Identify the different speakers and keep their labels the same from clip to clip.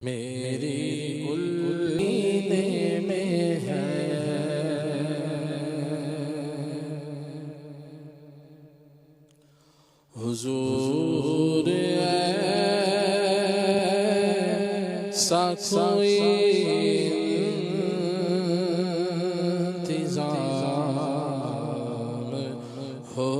Speaker 1: मेरी उल्लीने में है हुजूर ऐसा कोई इंतज़ाम हो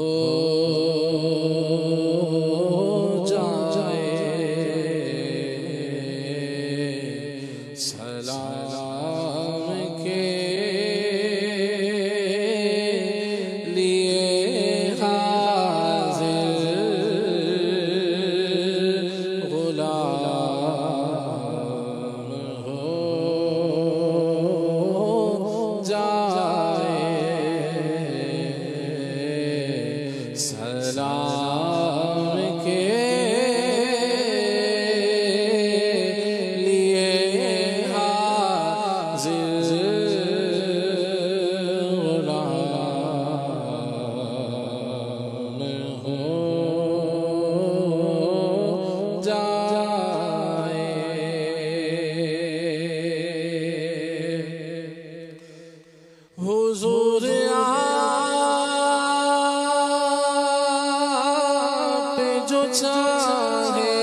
Speaker 1: सलाम के लिए हाज़िर गुलाम हो जाए सलाम के हुजूर आप जो चाहे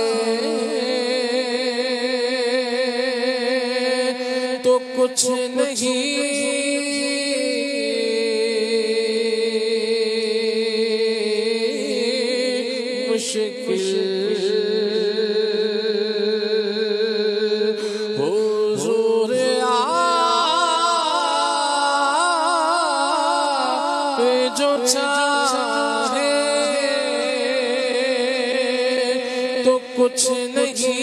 Speaker 1: तो कुछ नहीं मुश्किल हुजूर जो चाहे तो कुछ नहीं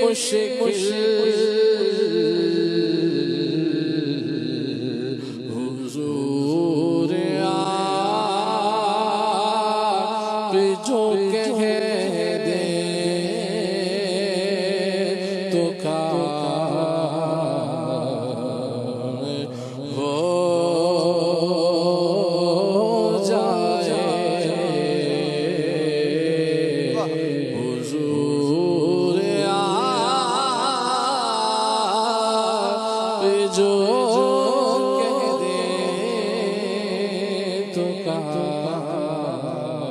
Speaker 1: मुश्किल हुजूर आप जो कह दे तो जो कह दे तो काम हो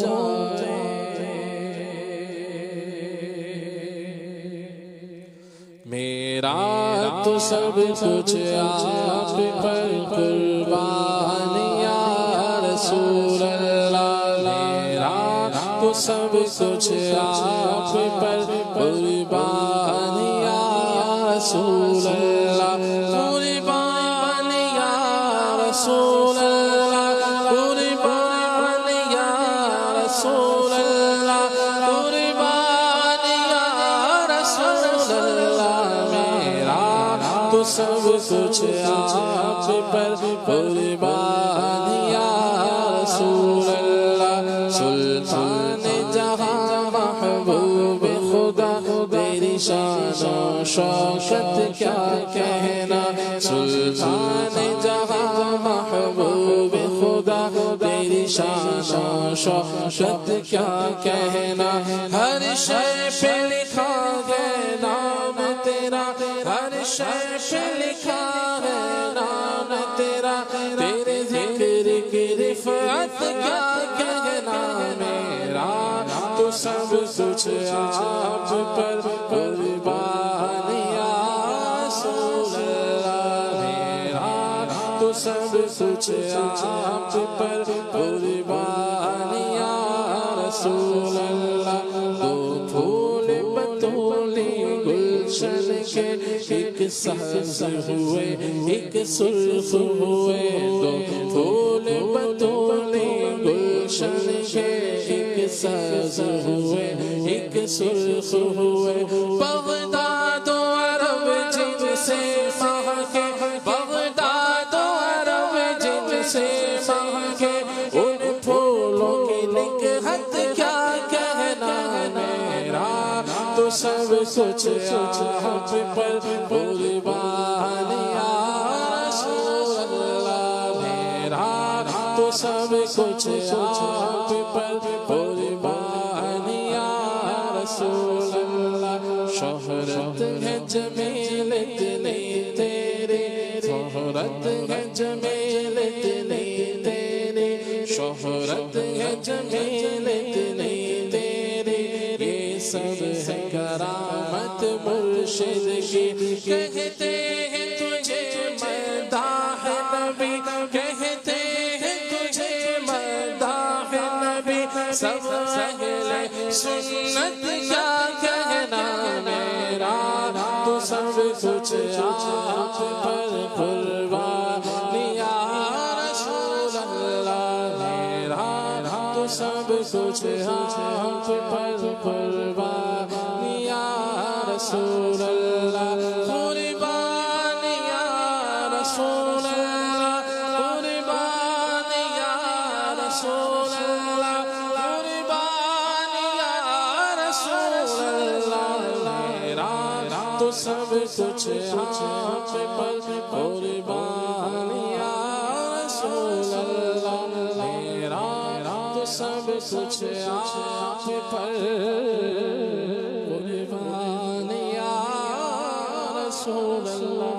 Speaker 1: जाए मेरा तो सब कुछ आप पर कुर्बान या रसूल अल्लाह मेरा तो सब कुछ आप पर कुर्बान या रसूल अल्लाह कुर्बान या रसूल अल्लाह कुर्बान या रसूल अल्लाह कुर्बान या रसूल अल्लाह मेरा तो सब कुछ आप पर कुर्बान या रसूल अल्लाह सुल्तान जहां महबूब खुदा तेरी शान शौकत क्या कहना सुल्तान जहां महबूब खुदा तेरी शान शौकत क्या कहना हर शय पे लिखा है नाम तेरा हर शय पे लिखा है नाम तेरा तेरे जिक्र की रिफ़अत क्या कहना मेरा तो सब कुछ आप पर कुर्बान या रसूल अल्लाह मेरा तो सब कुछ आप पर कुर्बान या रसूल अल्लाह दो फूल बतूली गुलशन के एक साज हुए एक सुर्ख हुए दो फूल बतूली गुलशन के एक साज हुए एक सुर्ख हुए बगदाद अरब जिनसे महके बगदाद अरब जिनसे महके उन फूलों की निकहत क्या कहना मेरा तो सब कुछ आप पर कुर्बान या रसूल अल्लाह तो सब कुछ आप पर कुर्बान या रसूल अल्लाह। शोहरत है जमील इतनी तेरी, शोहरत है जमील इतनी तेरी, शोहरत है जमील इतनी तेरी। ये सब है करामत मुर्शिद की। कहते हैं तुझे मदाह नबी, कहते हैं तुझे मदाह नबी। सब अहले सुन्नत क्या कहना मेरा, तो सब कुछ आप पर कुर्बान या रसूल अल्लाह मेरा, तो सब कुछ आप पर कुर्बान या रसूल अल्लाह। कुर्बान या रसूल अल्लाह, कुर्बान या रसूल अल्लाह, कुर्बान या रसूल अल्लाह मेरा, तो सब कुछ आप पर कुर्बान या रसूल अल्लाह मेरा, तो सब कुछ आप पर कुर्बान या रसूल अल्लाह।